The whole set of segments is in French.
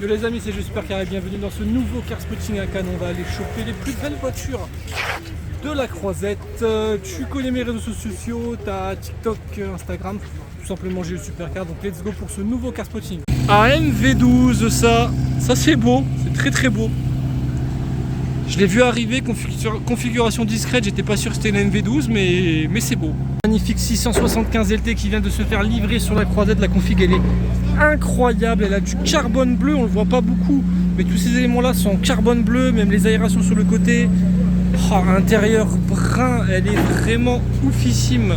Yo les amis, c'est J'espère Carré, bienvenue dans ce nouveau car spotting à Cannes. On va aller choper les plus belles voitures de la Croisette. Tu connais mes réseaux sociaux, t'as TikTok, Instagram, tout simplement J'ai le Super Car. Donc let's go pour ce nouveau car spotting. AMV12, ça c'est beau, c'est très très beau. Je l'ai vu arriver, configuration discrète, j'étais pas sûr que c'était une MV12, mais c'est beau. Magnifique 675 LT qui vient de se faire livrer sur la Croisette. La config elle est incroyable, elle a du carbone bleu, on le voit pas beaucoup, mais tous ces éléments là sont en carbone bleu, même les aérations sur le côté. Oh, intérieur brun, elle est vraiment oufissime.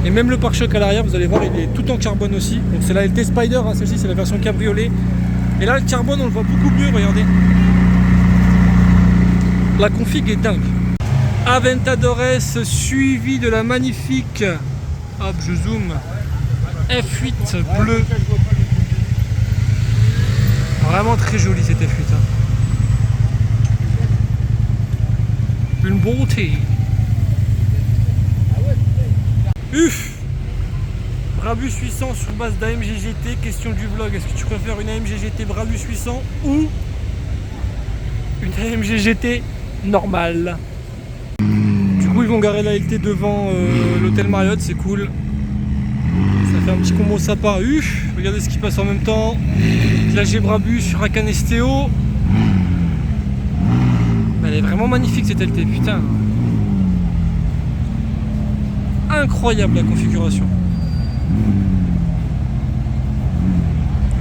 Et même le pare-choc à l'arrière, vous allez voir, il est tout en carbone aussi. Donc c'est la LT Spider, hein, celle-ci c'est la version cabriolet. Et là le carbone on le voit beaucoup mieux, regardez. La config est dingue. Aventador S suivi de la magnifique, hop je zoome, F8 bleu. Vraiment très joli cette F8 hein. Une beauté. Brabus 800 sur base d'AMG GT. Question du vlog, est-ce que tu préfères une AMG GT Brabus 800 ou une AMG GT normale? Du coup ils vont garer la LT devant l'hôtel Marriott, c'est cool. Ça fait un petit combo sympa. Regardez ce qui passe en même temps. La G Brabus sur un Canestéo. Elle est vraiment magnifique cette LT, putain. Incroyable la configuration.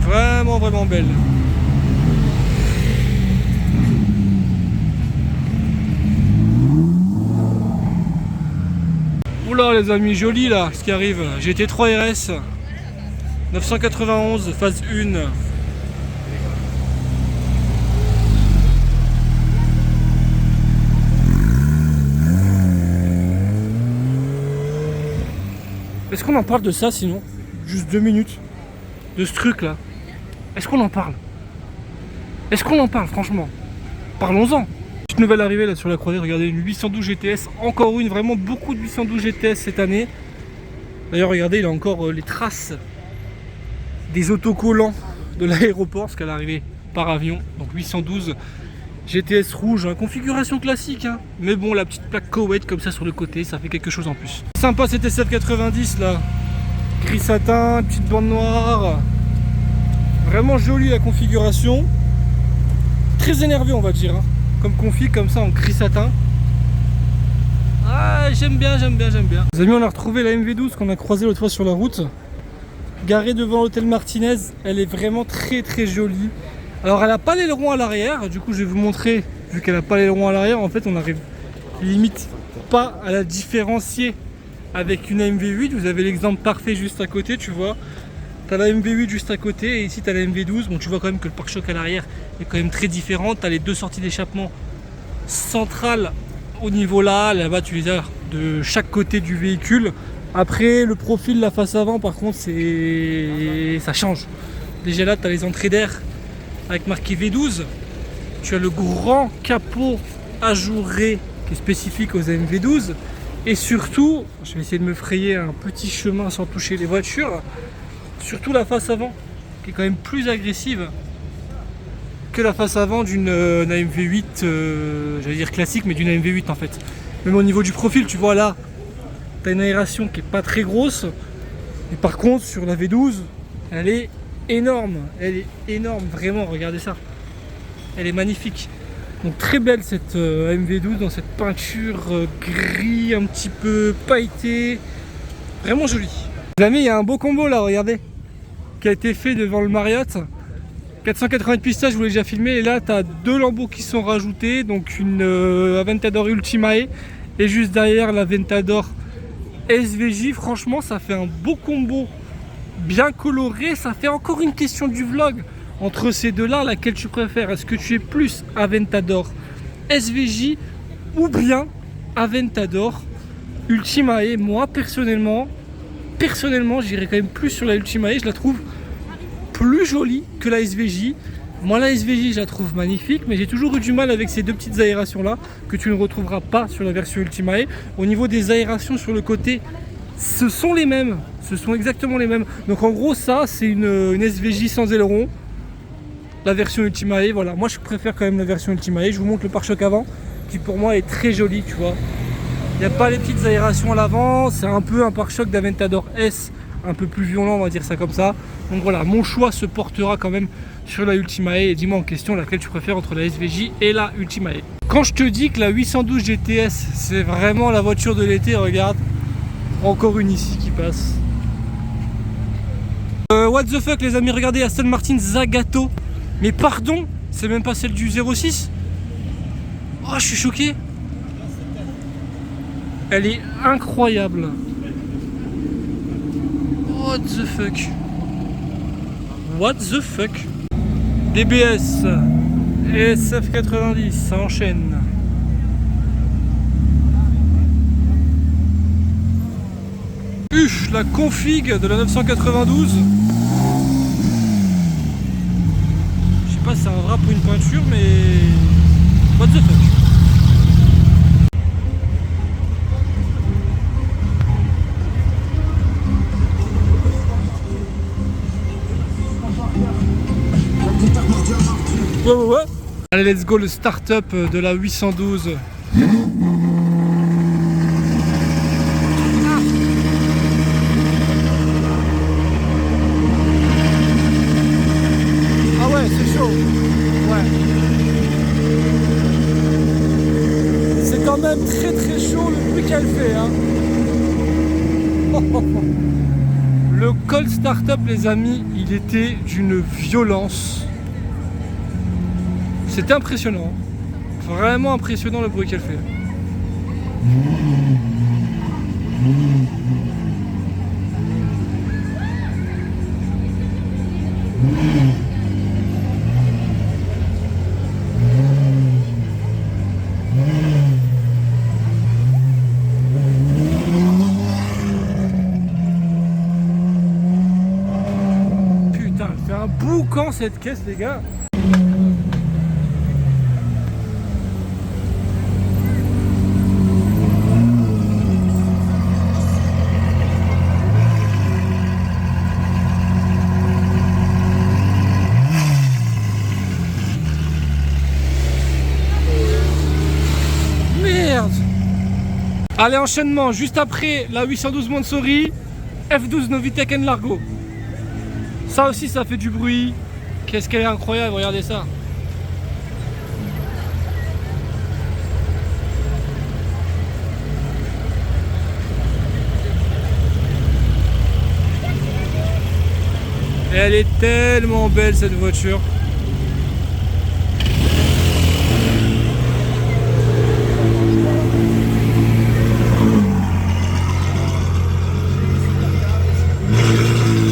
Vraiment vraiment belle. Oula les amis, joli là ce qui arrive. GT3 RS 991 phase 1. Est-ce qu'on en parle de ça sinon? Juste 2 minutes. De ce truc là. Est-ce qu'on en parle? Est-ce qu'on en parle franchement? Parlons-en. Petite nouvelle arrivée là sur la Croisette, regardez une 812 GTS. Encore une, vraiment beaucoup de 812 GTS cette année. D'ailleurs regardez, il a encore les traces des autocollants de l'aéroport, parce qu'elle est arrivée par avion. Donc 812 GTS rouge, hein, configuration classique hein. Mais bon, la petite plaque Koweït comme ça sur le côté, ça fait quelque chose en plus. Sympa cette SF90 là, gris satin, petite bande noire. Vraiment jolie la configuration. Très énervé on va dire hein. Comme config comme ça en gris satin. Ah j'aime bien. Les amis, on a retrouvé la MV12 qu'on a croisée l'autre fois sur la route, garée devant l'hôtel Martinez. Elle est vraiment très très jolie. Alors elle n'a pas l'aileron à l'arrière, du coup je vais vous montrer. Vu qu'elle n'a pas l'aileron à l'arrière, en fait on arrive limite pas à la différencier avec une MV8. Vous avez l'exemple parfait juste à côté, tu vois. Tu as la MV8 juste à côté et ici tu as la MV12. Bon, tu vois quand même que le pare-choc à l'arrière est quand même très différent. Tu as les deux sorties d'échappement centrales au niveau là-bas tu les as de chaque côté du véhicule. Après le profil, la face avant par contre ça change. Déjà là tu as les entrées d'air avec marqué V12. Tu as le grand capot ajouré qui est spécifique aux MV12. Et surtout, je vais essayer de me frayer un petit chemin sans toucher les voitures. Surtout la face avant qui est quand même plus agressive que la face avant d'une AMV8, j'allais dire classique, mais d'une AMV8 en fait. Même au niveau du profil, tu vois là, tu as une aération qui est pas très grosse. Et par contre, sur la V12, elle est énorme, vraiment, regardez ça. Elle est magnifique. Donc très belle cette MV12 dans cette peinture gris, un petit peu pailleté. Vraiment jolie. Les amis, il y a un beau combo là, regardez, qui a été fait devant le Marriott. 480 pistaches, je vous l'ai déjà filmé. Et là, tu as deux lambeaux qui sont rajoutés. Donc une Aventador Ultimae. Et juste derrière, l'Aventador SVJ. Franchement, ça fait un beau combo. Bien coloré. Ça fait encore une question du vlog. Entre ces deux-là, laquelle tu préfères? Est-ce que tu es plus Aventador SVJ ou bien Aventador Ultimae? Moi, personnellement, j'irais quand même plus sur la Ultimae. Je la trouve plus jolie que la SVJ. Moi la SVJ je la trouve magnifique, mais j'ai toujours eu du mal avec ces deux petites aérations là que tu ne retrouveras pas sur la version Ultimae. Au niveau des aérations sur le côté, ce sont les mêmes, ce sont exactement les mêmes. Donc en gros ça c'est une SVJ sans aileron. la version Ultimae. Voilà, moi je préfère quand même la version Ultimae. Je vous montre le pare-choc avant, qui pour moi est très joli, tu vois. Il n'y a pas les petites aérations à l'avant, c'est un peu un pare-choc d'Aventador S, un peu plus violent, on va dire ça comme ça. Donc voilà, mon choix se portera quand même sur la Ultimae. Et dis-moi en question laquelle tu préfères entre la SVJ et la Ultimae. Quand je te dis que la 812 GTS, c'est vraiment la voiture de l'été, regarde, encore une ici qui passe. What the fuck les amis, regardez Aston Martin Zagato. Mais pardon, c'est même pas celle du 06. Oh, je suis choqué. Elle est incroyable. What the fuck. What the fuck. DBS SF90, ça enchaîne. La config de la 992. Je sais pas si c'est un wrap ou une peinture, mais what the fuck. Ouais. Allez, let's go, le start-up de la 812. C'est chaud, ouais. C'est quand même très très chaud le bruit qu'elle fait, hein. Le cold startup les amis, il était d'une violence. C'était impressionnant. Vraiment impressionnant le bruit qu'elle fait. C'est un boucan cette caisse les gars. Merde. Allez, enchaînement juste après la 812 Mansory, F12 Novitec N Largo. Ça aussi ça fait du bruit. Qu'est-ce qu'elle est incroyable, regardez ça. Et elle est tellement belle cette voiture.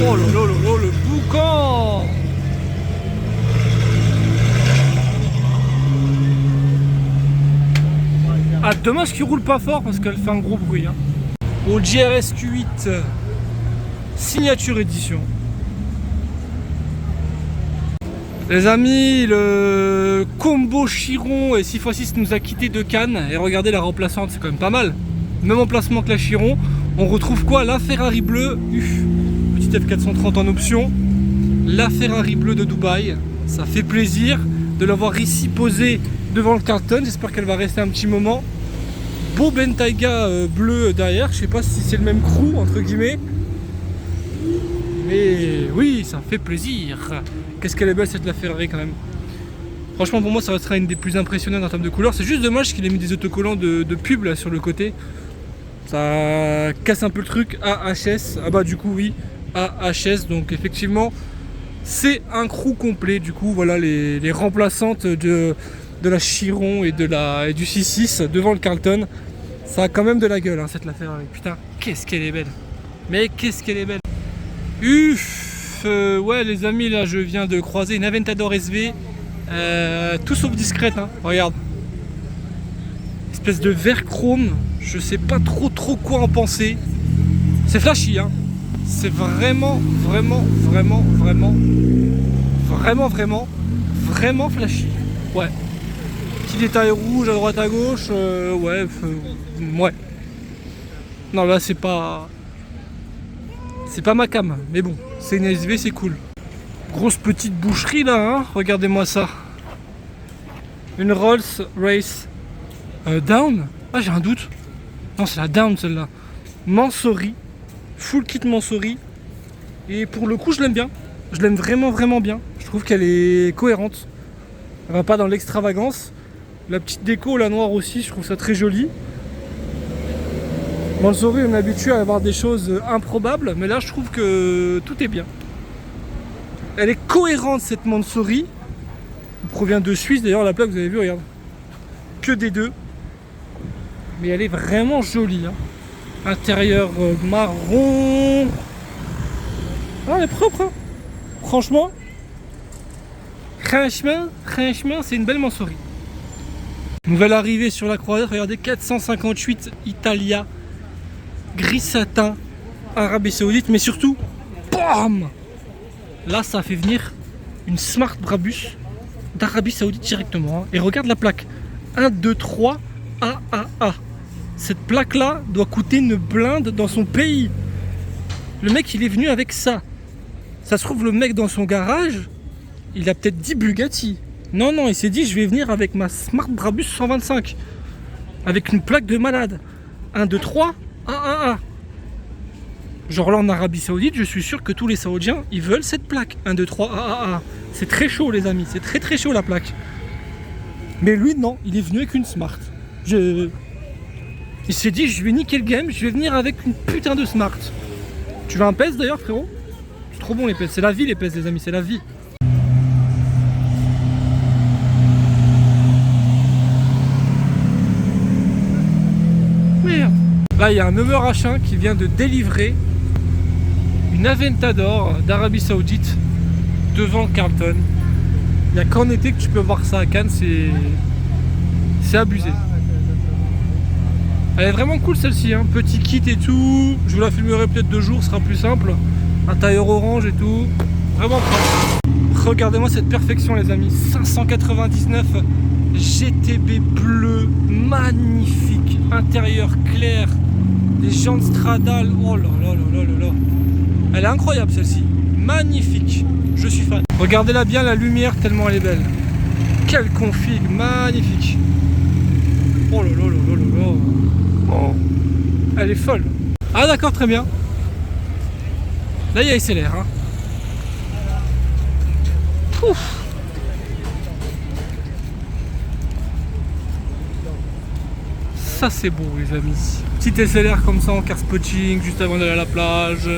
Oh là là là, le boucan. Ah, dommage qu'il roule pas fort parce qu'elle fait un gros bruit, hein. Au GRS Q8 signature édition. Les amis, le combo Chiron et 6x6 nous a quitté de Cannes. Et regardez la remplaçante, c'est quand même pas mal. Même emplacement que la Chiron. On retrouve quoi? La Ferrari bleue. Petite F430 en option. La Ferrari bleue de Dubaï. Ça fait plaisir de l'avoir ici posée devant le Carlton. J'espère qu'elle va rester un petit moment. Beau Bentayga bleu derrière. Je sais pas si c'est le même crew entre guillemets. Mais oui, ça fait plaisir. Qu'est-ce qu'elle est belle cette la Ferrari quand même. Franchement pour moi ça restera une des plus impressionnantes en termes de couleurs. C'est juste dommage qu'il ait mis des autocollants de pub là sur le côté. Ça casse un peu le truc. AHS. Ah bah du coup oui, AHS. Donc effectivement c'est un crew complet. Du coup voilà les remplaçantes de la Chiron et du 6.6 devant le Carlton. Ça a quand même de la gueule hein, cette la Ferrari. Putain, qu'est-ce qu'elle est belle. Mais qu'est-ce qu'elle est belle. Ouais les amis, là je viens de croiser une Aventador SV, tout sauf discrète, hein. Regarde. Espèce de vert chrome, je sais pas trop quoi en penser. C'est flashy, hein. C'est vraiment flashy. Ouais. Petit détail rouge à droite à gauche, ouais. Non là c'est pas ma cam, mais bon, c'est une SV, c'est cool. Grosse petite boucherie là, hein. Regardez-moi ça. Une Rolls Race Down. Ah, j'ai un doute. Non, c'est la Down celle-là. Mansory. Full kit Mansory. Et pour le coup, je l'aime bien. Je l'aime vraiment, vraiment bien. Je trouve qu'elle est cohérente. Elle va pas dans l'extravagance. La petite déco, la noire aussi, je trouve ça très joli. Mansory, on est habitué à avoir des choses improbables, mais là, je trouve que tout est bien. Elle est cohérente, cette Mansory. Elle provient de Suisse, d'ailleurs, la plaque, vous avez vu, regarde. Que des deux. Mais elle est vraiment jolie. Hein. Intérieur marron. Ah, elle est propre. Hein. Franchement, c'est une belle Mansory. Nouvelle arrivée sur la croisette, regardez, 458 Italia. Gris satin, Arabie Saoudite, mais surtout, BAM! Là, ça a fait venir une Smart Brabus d'Arabie Saoudite directement. Hein. Et regarde la plaque. 1, 2, 3, AAA. Cette plaque-là doit coûter une blinde dans son pays. Le mec, il est venu avec ça. Ça se trouve, le mec dans son garage, il a peut-être 10 Bugatti. Non, non, il s'est dit, je vais venir avec ma Smart Brabus 125. Avec une plaque de malade. 1, 2, 3, AAA. Genre là, en Arabie Saoudite, je suis sûr que tous les Saoudiens, ils veulent cette plaque. 1, 2, 3, AAA. C'est très chaud, les amis. C'est très, très chaud, la plaque. Mais lui, non. Il est venu avec une Smart. Il s'est dit, je vais niquer le game. Je vais venir avec une putain de Smart. Tu veux un PES, d'ailleurs, frérot? C'est trop bon, les PES. C'est la vie, les PES, les amis. C'est la vie. Merde. Là, il y a un Hummer H1 qui vient de délivrer une Aventador d'Arabie Saoudite devant Carlton. Il n'y a qu'en été que tu peux voir ça à Cannes, c'est abusé. Elle est vraiment cool celle-ci, hein. Petit kit et tout. Je vous la filmerai peut-être 2 jours, ce sera plus simple. Intérieur orange et tout. Vraiment propre. Regardez-moi cette perfection, les amis. 599 GTB bleu, magnifique. Intérieur clair. Les jantes Stradale. Oh là là là là là là. Elle est incroyable celle-ci. Magnifique. Je suis fan. Regardez-la bien, la lumière, tellement elle est belle. Quelle config, magnifique. Oh là là là là là là. Oh. Elle est folle. Ah d'accord, très bien. Là il y a SLR. Hein. Ouf. Ça c'est beau les amis. Petite SLR comme ça en car spotting juste avant d'aller à la plage.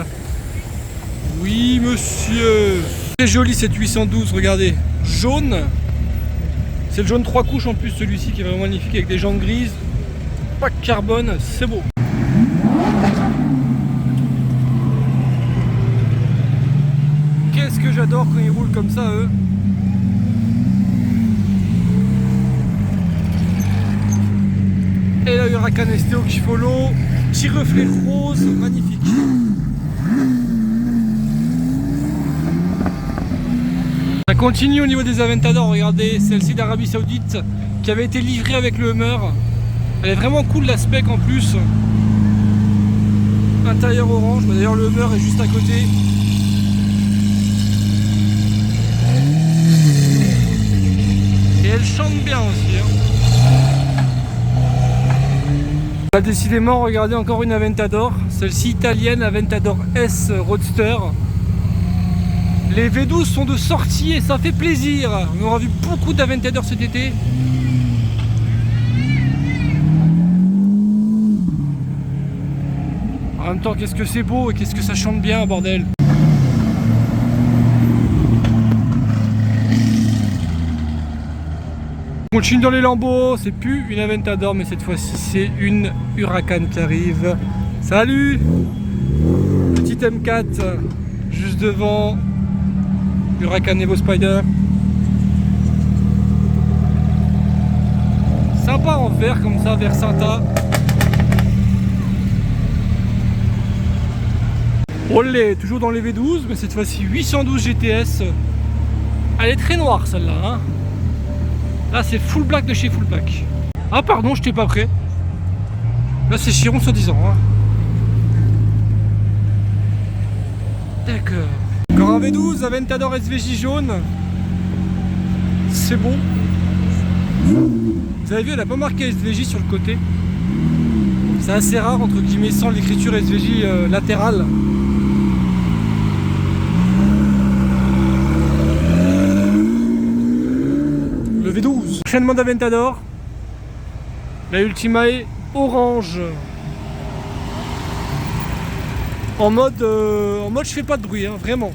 Oui monsieur. C'est joli cette 812, regardez. Jaune. C'est le jaune 3 couches en plus celui-ci qui est vraiment magnifique avec des jantes grises. Pas de carbone, c'est beau. Qu'est-ce que j'adore quand ils roulent comme ça eux. Et là Huracan STO qui follow. Petit reflet rose, magnifique. Ça continue au niveau des Aventador, regardez, celle-ci d'Arabie Saoudite qui avait été livrée avec le Hummer. Elle est vraiment cool la spec en plus. Intérieur orange, d'ailleurs le Hummer est juste à côté. Et elle chante bien aussi. Hein. Là décidément, regardez encore une Aventador, celle-ci italienne, Aventador S Roadster. Les V12 sont de sortie et ça fait plaisir. On aura vu beaucoup d'Aventador cet été. En même temps, qu'est-ce que c'est beau et qu'est-ce que ça chante bien, bordel. On continue dans les lambeaux, c'est plus une Aventador, mais cette fois-ci c'est une Huracan qui arrive. Salut! Petite M4 juste devant. Huracan Evo Spider. Sympa en vert comme ça, vert Santa. Olé, toujours dans les V12, mais cette fois-ci 812 GTS. Elle est très noire celle-là. Hein. Là c'est full black de chez full black. Ah pardon, je t'ai pas prêt. Là c'est Chiron soi-disant. Hein. D'accord. Encore un V12, Aventador SVJ jaune. C'est bon. Vous avez vu, elle n'a pas marqué SVJ sur le côté. C'est assez rare, entre guillemets, sans l'écriture SVJ latérale. Le V12. Chaînement d'Aventador. La Ultimae orange. En mode je fais pas de bruit, hein, vraiment.